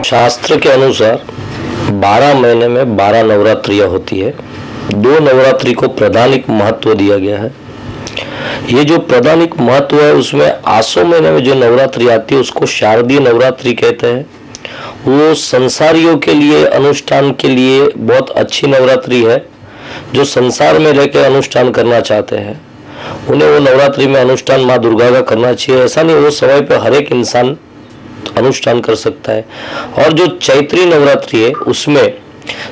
शास्त्र के अनुसार 12 महीने में 12 नवरात्रियां होती है। 2 नवरात्रि को प्रधानिक महत्व दिया गया है। ये जो प्रधानिक महत्व है उसमें आसो महीने में जो नवरात्रि आती है उसको शारदीय नवरात्रि कहते हैं। वो संसारियों के लिए, अनुष्ठान के लिए बहुत अच्छी नवरात्रि है। जो संसार में रहकर अनुष्ठान करना चाहते हैं उन्हें वो नवरात्रि में अनुष्ठान माँ दुर्गा का करना चाहिए। ऐसा नहीं, वो समय पे हर एक इंसान अनुष्ठान कर सकता है। और जो चैत्री नवरात्रि है उसमें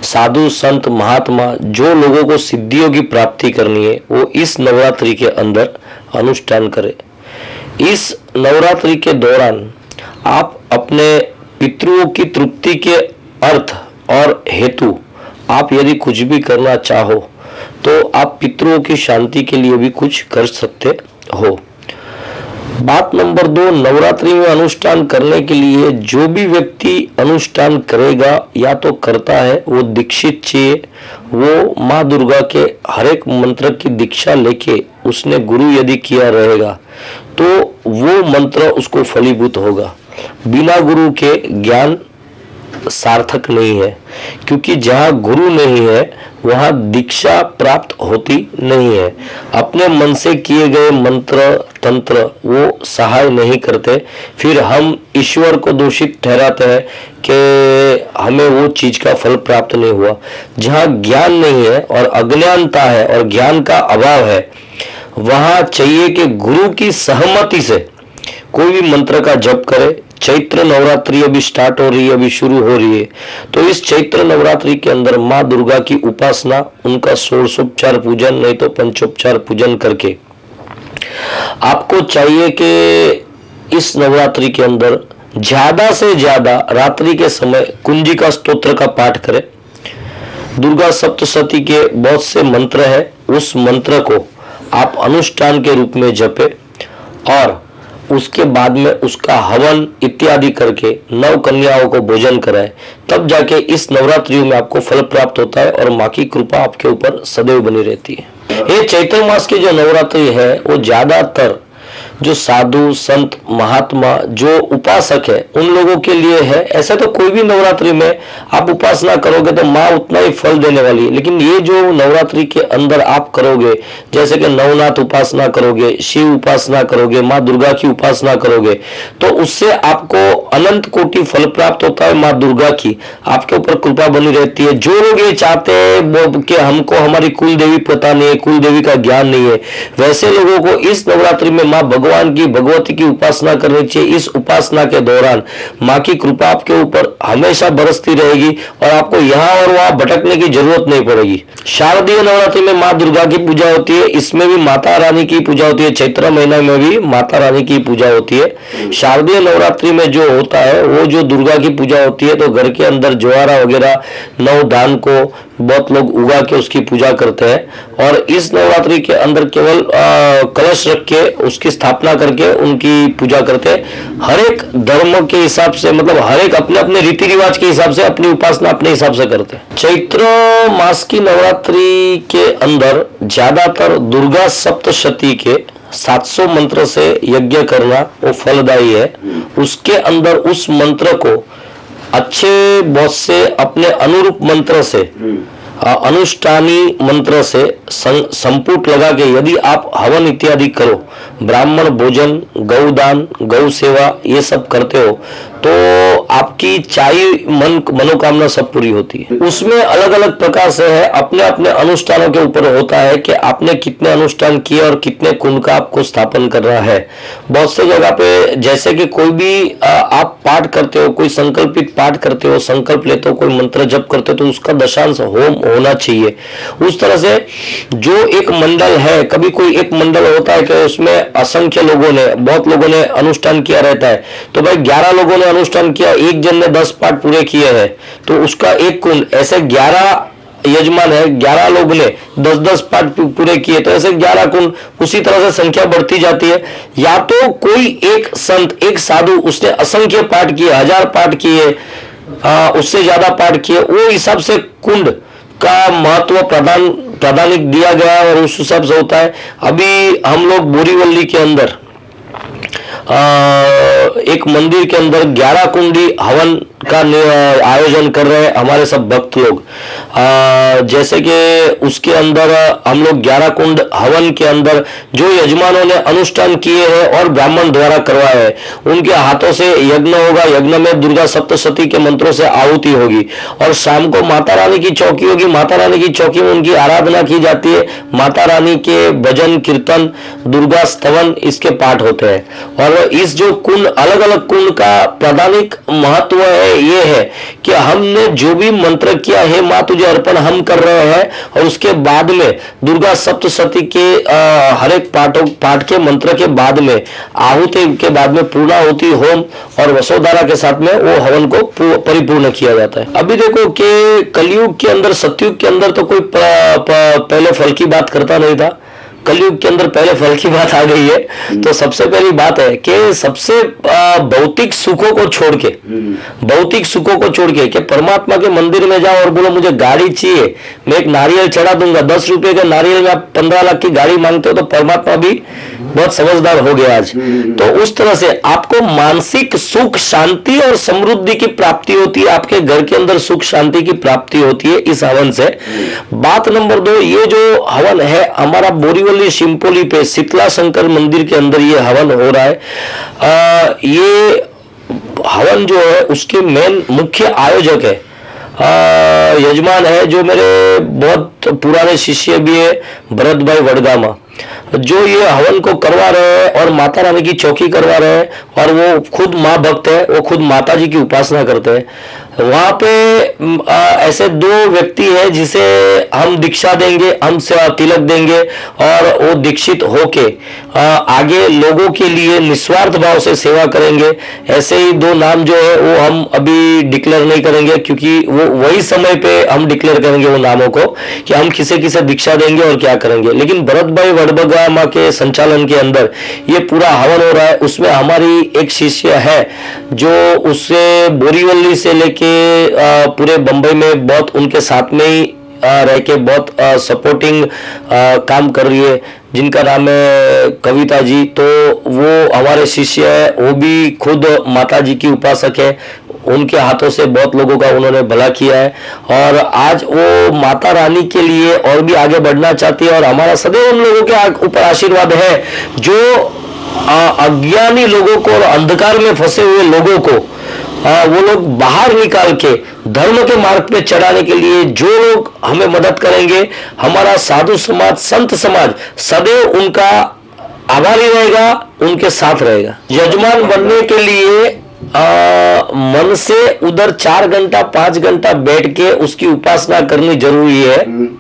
साधु संत महात्मा जो लोगों को सिद्धियों की प्राप्ति करनी है वो इस नवरात्रि के अंदर अनुष्ठान करें। इस नवरात्रि के दौरान आप अपने पितरों की तृप्ति के अर्थ और हेतु आप यदि कुछ भी करना चाहो तो आप पितरों की शांति के लिए भी कुछ कर सकते हो। बात नंबर 2, नवरात्रि में अनुष्ठान करने के लिए जो भी व्यक्ति अनुष्ठान करेगा या तो करता है वो दीक्षित चाहिए। वो माँ दुर्गा के हर एक मंत्र की दीक्षा लेके उसने गुरु यदि किया रहेगा तो वो मंत्र उसको फलीभूत होगा। बिना गुरु के ज्ञान सार्थक नहीं है, क्योंकि जहाँ गुरु नहीं है वहाँ दीक्षा प्राप्त होती नहीं है। अपने मन से किए गए मंत्र तंत्र वो सहाय नहीं करते, फिर हम ईश्वर को दोषित ठहराते हैं कि हमें वो चीज का फल प्राप्त नहीं हुआ। जहाँ ज्ञान नहीं है और अज्ञानता है और ज्ञान का अभाव है वहाँ चाहिए कि गुरु की सहमति से कोई भी मंत्र का जप करे। चैत्र नवरात्रि अभी स्टार्ट हो रही है, अभी शुरू हो रही है, तो इस चैत्र नवरात्रि के अंदर माँ दुर्गा की उपासना, उनका षोडशोपचार पूजन नहीं तो पंचोपचार पूजन करके आपको चाहिए कि इस नवरात्रि के अंदर ज्यादा से ज्यादा रात्रि के समय कुंजिका स्तोत्र का पाठ करें। दुर्गा सप्तशती के बहुत से मंत्र है, उस मंत्र को आप अनुष्ठान के रूप में जपे और उसके बाद में उसका हवन इत्यादि करके 9 कन्याओं को भोजन कराए, तब जाके इस नवरात्रियों में आपको फल प्राप्त होता है और माँ की कृपा आपके ऊपर सदैव बनी रहती है। ये चैत्र मास की जो नवरात्रि है वो ज्यादातर जो साधु संत महात्मा जो उपासक है उन लोगों के लिए है। ऐसा तो कोई भी नवरात्रि में आप उपासना करोगे तो माँ उतना ही फल देने वाली है, लेकिन ये जो नवरात्रि के अंदर आप करोगे, जैसे कि नवनाथ उपासना करोगे, शिव उपासना करोगे, माँ दुर्गा की उपासना करोगे, तो उससे आपको अनंत कोटि फल प्राप्त होता है। माँ दुर्गा की आपके ऊपर कृपा बनी रहती है। जो लोग ये चाहते हैं कि हमको हमारी कुल देवी पता नहीं है, कुल देवी का ज्ञान नहीं है, वैसे लोगों को इस नवरात्रि में माँ भगवान की, भगवती की उपासना करनी चाहिए। इस उपासना के दौरान माँ की कृपा आपके ऊपर हमेशा बरसती रहेगी और आपको यहाँ और वहां भटकने की जरूरत नहीं पड़ेगी। शारदीय नवरात्रि में माँ दुर्गा की पूजा होती है, इसमें भी माता रानी की पूजा होती है। चैत्र महीना में भी माता रानी की पूजा होती है। शारदीय नवरात्रि में जो होता है वो जो दुर्गा की पूजा होती है तो घर के अंदर ज्वारा वगैरह 9 धान को बहुत लोग उगा के उसकी पूजा करते हैं और इस नवरात्रि के अंदर केवल कलश रख के उसकी स्थापना करके उनकी पूजा करते हैं। हर एक धर्म के हिसाब से, मतलब हर एक अपने अपने रीति रिवाज के हिसाब से अपनी उपासना अपने हिसाब से करते हैं। चैत्र मास की नवरात्रि के अंदर ज्यादातर दुर्गा सप्तशती के 700 मंत्र से यज्ञ करना वो फलदायी है। उसके अंदर उस मंत्र को अच्छे बहुत से अपने अनुरूप मंत्र से, अनुष्ठानी मंत्र से संपुट लगा के यदि आप हवन इत्यादि करो, ब्राह्मण भोजन, गौदान, गौ सेवा ये सब करते हो तो आपकी चाहिए मनोकामना सब पूरी होती है। उसमें अलग अलग प्रकार से है, अपने अपने अनुष्ठानों के ऊपर होता है कि आपने कितने अनुष्ठान किए और कितने कुंड का आपको स्थापन करना है। बहुत से जगह पे जैसे कि कोई भी आप पाठ करते हो, कोई संकल्पित पाठ करते हो, संकल्प लेते हो, कोई मंत्र जप करते हो तो उसका दशांश होम होना चाहिए। उस तरह से जो एक मंडल है, कभी कोई एक मंडल होता है कि उसमें असंख्य लोगों ने, बहुत लोगों ने अनुष्ठान किया रहता है, तो भाई 11 लोगों ने अनुष्ठान किया, एक जन ने 10 पाठ पूरे किए हैं तो उसका एक कुंड, ऐसे 11 यजमान है, 11 लोग ने 10-10 पाठ पूरे किए तो ऐसे 11 कुंड, उसी तरह से संख्या बढ़ती जाती है। या तो कोई एक संत, एक साधु, उसने असंख्य पाठ किए, 1000 पाठ किए, उससे ज्यादा पाठ किए, वो हिसाब से कुंड का महत्व प्रदानिक दिया गया और उस हिसाब से होता है। अभी हम लोग बोरीवली के अंदर एक मंदिर के अंदर 11 कुंडी हवन का आयोजन कर रहे हैं हमारे सब भक्त लोग। जैसे कि उसके अंदर हम लोग 11 कुंड हवन के अंदर जो यजमानों ने अनुष्ठान किए हैं और ब्राह्मण द्वारा करवाए हैं, उनके हाथों से यज्ञ होगा। यज्ञ में दुर्गा सप्तशती के मंत्रों से आहुति होगी और शाम को माता रानी की चौकी होगी। माता रानी की चौकी में उनकी आराधना की जाती है। माता रानी के भजन कीर्तन, दुर्गा स्तवन इसके पाठ होते हैं। और इस जो कुंड, अलग अलग कुंड का प्रधानिक महत्व है ये है कि हमने जो भी मंत्र किया है माँ तुझे अर्पण हम कर रहे हैं, और उसके बाद में दुर्गा सप्तशती के हर एक पाठ के मंत्र के बाद में आहुति के बाद में पूर्णाहुति होम और वसोधारा के साथ में वो हवन को परिपूर्ण किया जाता है। अभी देखो कि कलयुग के अंदर, सतयुग के अंदर तो कोई पहले फल की बात करता नहीं था। कलयुग के अंदर पहले फल की बात आ गई है। तो सबसे पहली बात है कि सबसे भौतिक सुखों को छोड़ के, भौतिक सुखों को छोड़ के कि परमात्मा के मंदिर में जाओ और बोलो मुझे गाड़ी चाहिए, मैं एक नारियल चढ़ा दूंगा। 10 रुपए का नारियल में आप 15 लाख की गाड़ी मांगते हो तो परमात्मा भी बहुत समझदार हो गया आज। तो उस तरह से आपको मानसिक सुख, शांति और समृद्धि की प्राप्ति होती है। आपके घर के अंदर सुख शांति की प्राप्ति होती है इस हवन से। बात नंबर 2, ये जो हवन है हमारा बोरीवली शिंपोली पे शीतला शंकर मंदिर के अंदर ये हवन हो रहा है। ये हवन जो है उसके मेन मुख्य आयोजक है, यजमान है जो मेरे बहुत पुराने शिष्य भी है, भरत भाई वडगामा, जो ये हवन को करवा रहे हैं और माता रानी की चौकी करवा रहे हैं। और वो खुद माँ भक्त है, वो खुद माता जी की उपासना करते हैं। वहां पे ऐसे 2 व्यक्ति हैं जिसे हम दीक्षा देंगे, हम तिलक देंगे और वो दीक्षित होके आगे लोगों के लिए निस्वार्थ भाव से सेवा करेंगे। ऐसे ही 2 नाम जो है वो हम अभी डिक्लेयर नहीं करेंगे, क्योंकि वो वही समय पे हम डिक्लेयर करेंगे वो नामों को कि हम किसे किसे दीक्षा देंगे और क्या करेंगे। लेकिन भरत भाई वडबगामा के संचालन के अंदर ये पूरा हवन हो रहा है। उसमें हमारी एक शिष्य है जो उससे बोरीवली से लेके पूरे बंबई में बहुत उनके साथ में ही रह के बहुत सपोर्टिंग काम कर रही है, जिनका नाम है कविता जी। तो वो हमारे शिष्य है, वो भी खुद माता जी की उपासक है। उनके हाथों से बहुत लोगों का उन्होंने भला किया है और आज वो माता रानी के लिए और भी आगे बढ़ना चाहती है। और हमारा सदैव उन लोगों के ऊपर आशीर्वाद है जो अज्ञानी लोगों को और अंधकार में फंसे हुए लोगों को वो लोग बाहर निकाल के धर्म के मार्ग पे चढ़ाने के लिए जो लोग हमें मदद करेंगे, हमारा साधु समाज, संत समाज सदैव उनका आभारी रहेगा, उनके साथ रहेगा। यजमान बनने के लिए मन से उधर 4 घंटा 5 घंटा बैठ के उसकी उपासना करनी जरूरी है,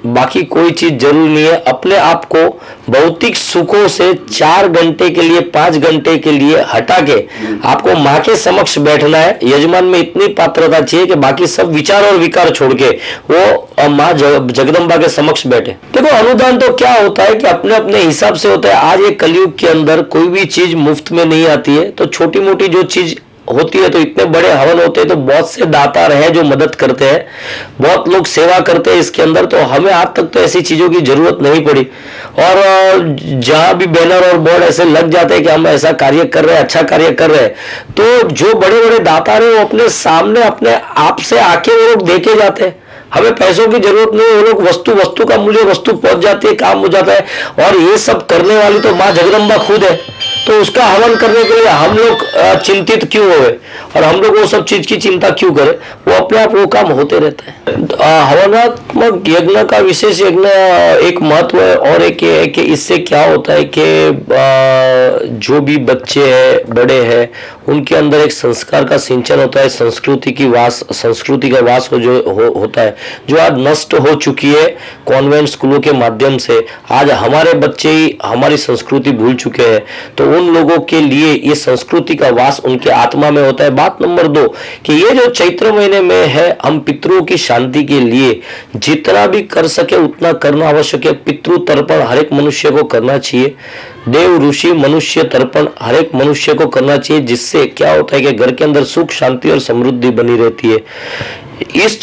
बाकी कोई चीज जरूरी नहीं है। अपने आप को भौतिक सुखों से 4 घंटे के लिए 5 घंटे के लिए हटा के आपको माँ के समक्ष बैठना है। यजमान में इतनी पात्रता चाहिए कि बाकी सब विचार और विकार छोड़ के वो माँ जगदम्बा के समक्ष बैठे। देखो अनुदान तो क्या होता है कि अपने अपने हिसाब से होता है। आज एक कलयुग के अंदर कोई भी चीज मुफ्त में नहीं आती है, तो छोटी मोटी जो चीज होती है, तो इतने बड़े हवन होते हैं तो बहुत से दातार हैं जो मदद करते हैं, बहुत लोग सेवा करते हैं इसके अंदर। तो हमें आज तक तो ऐसी चीजों की जरूरत नहीं पड़ी। और जहां भी बैनर और बोर्ड ऐसे लग जाते हैं कि हम ऐसा कार्य कर रहे हैं, अच्छा कार्य कर रहे हैं, तो जो बड़े बड़े दातार हैं वो अपने सामने अपने आप से आके वो लोग देखे जाते हैं। हमें पैसों की जरूरत नहीं, वो लोग वस्तु का मूल्य, वस्तु पहुंच जाती है, काम हो जाता है। और ये सब करने वाली तो माँ जगदम्बा खुद है, तो उसका हवन करने के लिए हम लोग चिंतित क्यों हुए और हम लोग वो सब चीज की चिंता क्यों करें? वो अपने आप वो काम होते रहते हैं। हवनात्मक यज्ञ का विशेष यज्ञ एक महत्व है और एक ये है कि इससे क्या होता है कि जो भी बच्चे हैं, बड़े हैं, उनके अंदर एक संस्कार का सिंचन होता है, संस्कृति का वास होता है जो आज नष्ट हो चुकी है कॉन्वेंट स्कूलों के माध्यम से। आज हमारे बच्चे ही हमारी संस्कृति भूल चुके हैं, तो उन लोगों के लिए ये संस्कृति का वास उनके आत्मा में होता है। बात नंबर 2 कि ये जो चैत्र महीने में है, हम पितरों की शांति के लिए जितना भी कर सके उतना करना आवश्यक है। पितृ तर्पण हर एक मनुष्य को करना चाहिए। देव ऋषि मनुष्य तर्पण हर एक मनुष्य को करना चाहिए, जिससे क्या होता है कि घर के अंदर सुख शांति और समृद्धि बनी रहती है। इस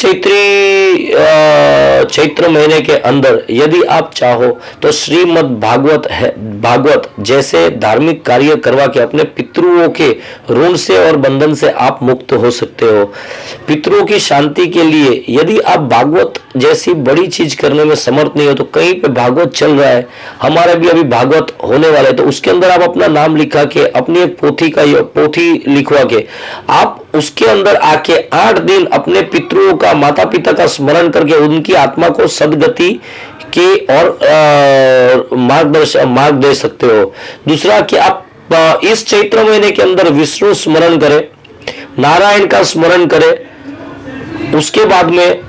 चैत्र महीने के अंदर यदि आप चाहो तो श्रीमद् भागवत जैसे धार्मिक कार्य करवा के अपने पितरुओं के ऋण से और बंधन से आप मुक्त हो सकते हो। पितरों की शांति के लिए यदि आप भागवत जैसी बड़ी चीज करने में समर्थ नहीं हो तो कहीं पे भागवत चल रहा है, हमारे भी अभी भागवत होने वाला है, तो उसके अंदर आप अपना नाम लिखा के अपनी एक पोथी लिखवा के आप उसके अंदर आके 8 दिन अपने पितरों का, माता पिता का स्मरण करके उनकी आत्मा को सदगति के और मार्ग दे सकते हो। दूसरा कि आप इस चैत्र महीने के अंदर विष्णु स्मरण करें, नारायण का स्मरण करें, उसके बाद में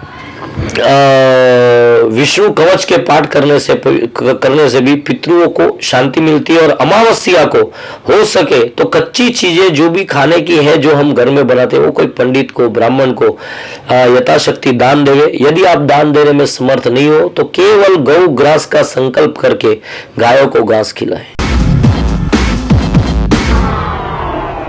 विष्णु कवच के पाठ करने से भी पितरुओं को शांति मिलती है। और अमावस्या को हो सके तो कच्ची चीजें जो भी खाने की है जो हम घर में बनाते हैं वो कोई पंडित को, ब्राह्मण को यथाशक्ति दान देवे। यदि आप दान देने में समर्थ नहीं हो तो केवल गौ ग्रास का संकल्प करके गायों को घास खिलाएं।